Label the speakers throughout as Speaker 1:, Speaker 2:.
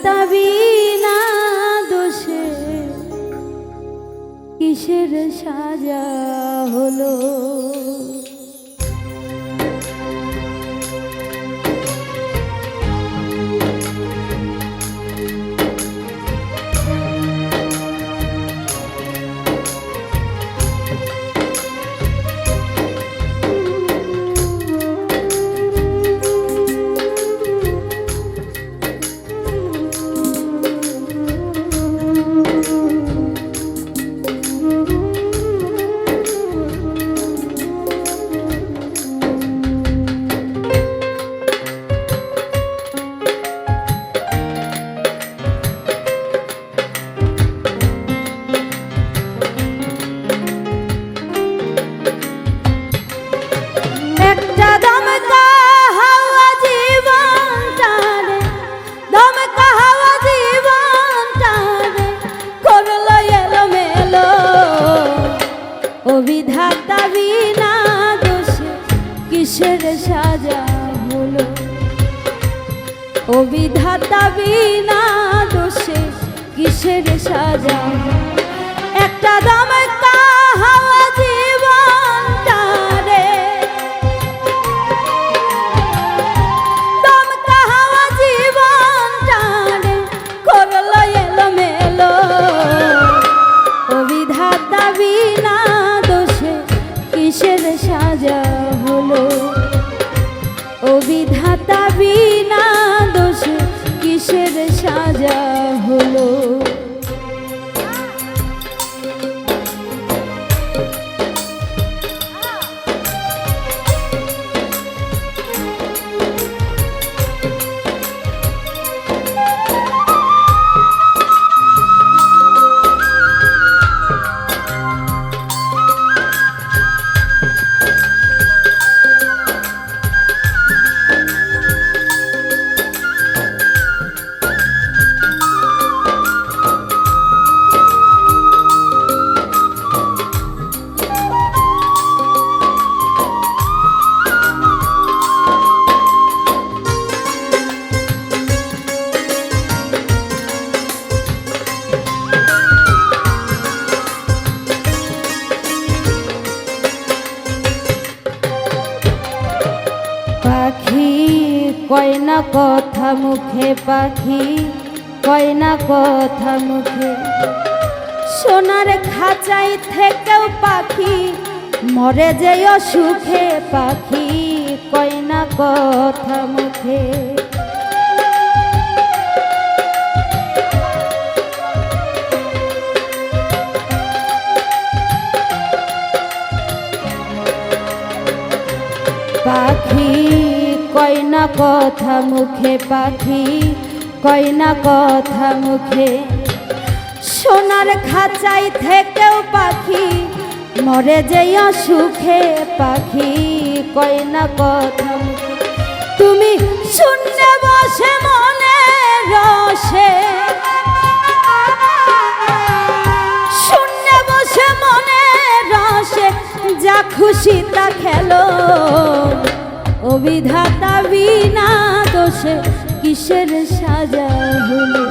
Speaker 1: বিধাতা বিনা দোষে কিসের সাজা হলো। বিধাতা বিনা দোষে কিসের সাজা হলো, ও বিধাতা বিনা দোষে কিসের সাজা। একটা দমকা হাওয়া জীবনটারে, দমকা হাওয়া জীবনটারে করলো এলোমেলো, ও বিধাতা বিনা কিসের সাজা হলো, ও বিধাতা বিনা দোষে কিসের সাজা হলো। পাখি কয় না কথা মুখে, পাখি কয় না কথা মুখে, সোনার খাঁচাই থেকেও পাখি মরে যেও সুখে, পাখি কয় না কথা মুখে। পাখি কয় না কথা মুখে, পাখি কয় না কথা মুখে, সোনার খাঁচাই থেকেও পাখি মরে যেও সুখে, পাখি কয় না কথা মুখে। তুমি শুনতে বসে মনে রসে, শুনতে বসে মনে রসে, যা খুশি তা খেলো, ও বিধাতা বিনা দোষে কিসের সাজা হলো,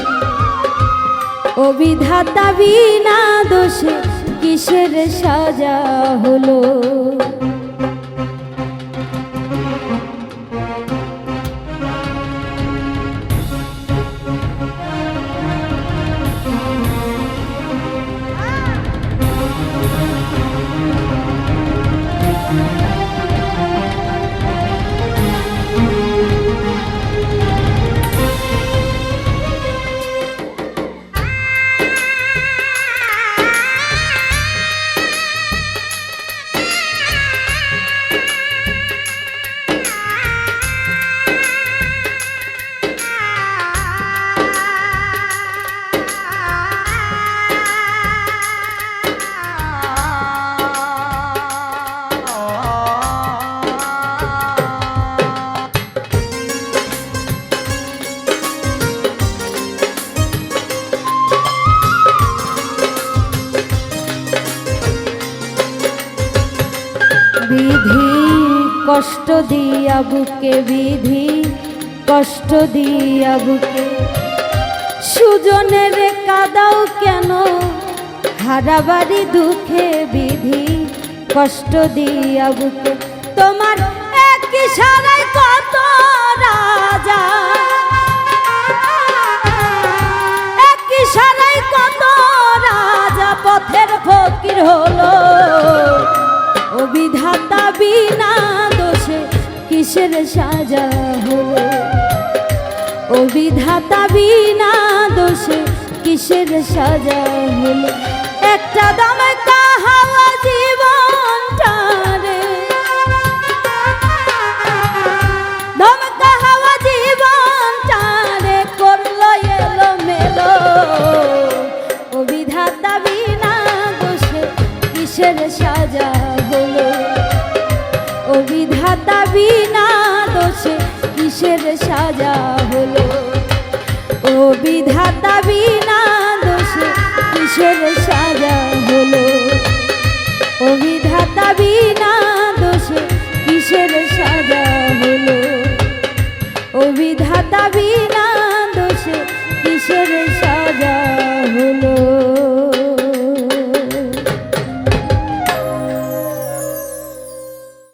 Speaker 1: ও বিধাতা বিনা দোষে কিসের সাজা হলো। বিধি কষ্ট দিয়া বুকে, বিধি কষ্ট দিয়া বুকে, সুজনের কাদাও কেন হারাবারি দুঃখে বিধি কষ্ট দিয়া বুকে তোমার এক ইশারায় কত রাজা এক ইশারায় কত রাজা পথের ফকির হলো ও বিধাতা বিনা দোষে কিসের সাজা হলো ও বিধাতা বিনা দোষে কিসের সাজা হলো একটা দামে কাহাওয়া জীবনটারে দামে কাহাওয়া জীবনটারে করলো এলো মেলো ও বিধাতা বিনা দোষে কিসের সাজা হলো ও বিধাতা বিনা দোষে কিসের সাজা হলো ও বিধাতা বিনা